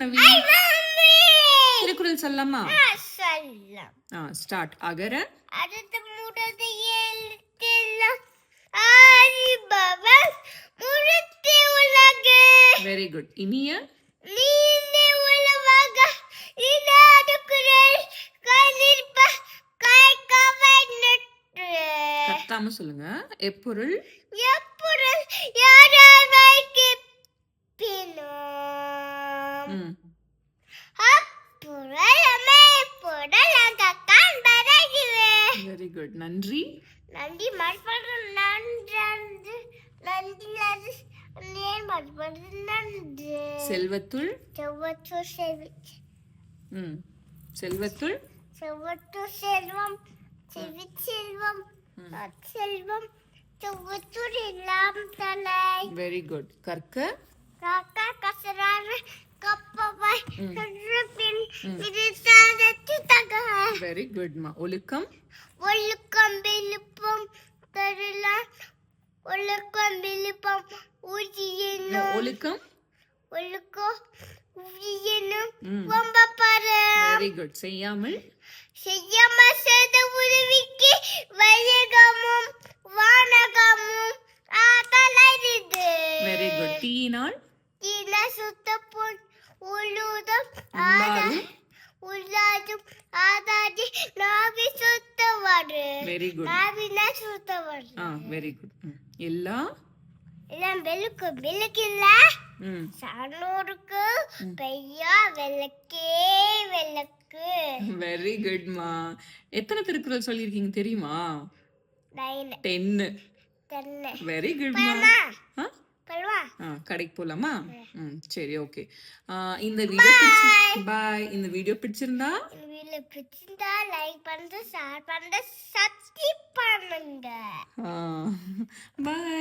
நவீன் திருக்குறள் சொல்லலாமா? ஸ்டார்ட். அகர அடுத்த முடது எழுத்தெல்லாம் ஆரிபவன் முழுத்தி உலகு. Very good. இனிய நீதி உலவாக இனாது குரல் கனிர்ப கைகவை நற்று. கத்தாம சொல்லுங்க. எப்பொருள் எப்பொருள் யாரால் வைக்கிப்பினும் அப்பொருள் அமைப்பொருள் அங்கக்கான் பரகுவே. Very good. நன்றி. நன்றி மறுபடியும் நன்றி நன்றி நன்றி மறுபடியும் நன்றி. செல்வத்துள் செல்வத்துள் செல்வத்துள் செல்வத்துள் செல்வம் செல்வம் செல்வம் செல்வத்துள் எல்லாம் தலை. Very good. கற்க காக்கா கசரான கப்பவை பின் விரித்தாதத்து தக. வெரி குட்மா. ஒழுக்கம் ஒழுக்கம் விழுப்பம் தரலாம் ஒழுக்கம் விழுப்பம் ஊதியனும் ஒழுக்கம் ஒழுக்கம் ஊதியனும் ரொம்ப பாரு. Very good. செய்யாமல் செய்யாமல் செய்த உதவிக்கு வையகமும் வானகமும் ஆதலைது. Very good. தீயினால் தீன சுத்த பொன் உள்ளுதம் உள்ளாரும் உள்ளாதும் ஆதாதி நாவி சுத்தவாடு. Very good. நாவினா சுத்தவாடு. Very good. எல்லா எல்லாம் வெளுக்கு வெளுக்கில்ல சாணோருக்கு பெய்யா வெள்ளக்கே வெள்ளக்கு. வெரி குட்மா. எத்தனை திருக்குறள் சொல்லியிருக்கீங்க தெரியுமா? 10. வெரி குட்மா. கடைக்கு போலாமா? சரி, ஓகே. இந்த வீடியோ பாய். இந்த வீடியோ பிடிச்சிருந்தா லைக் பண்ணுங்க, ஷேர் பண்ணுங்க, சப்ஸ்கிரைப் பண்ணுங்க. பாய்.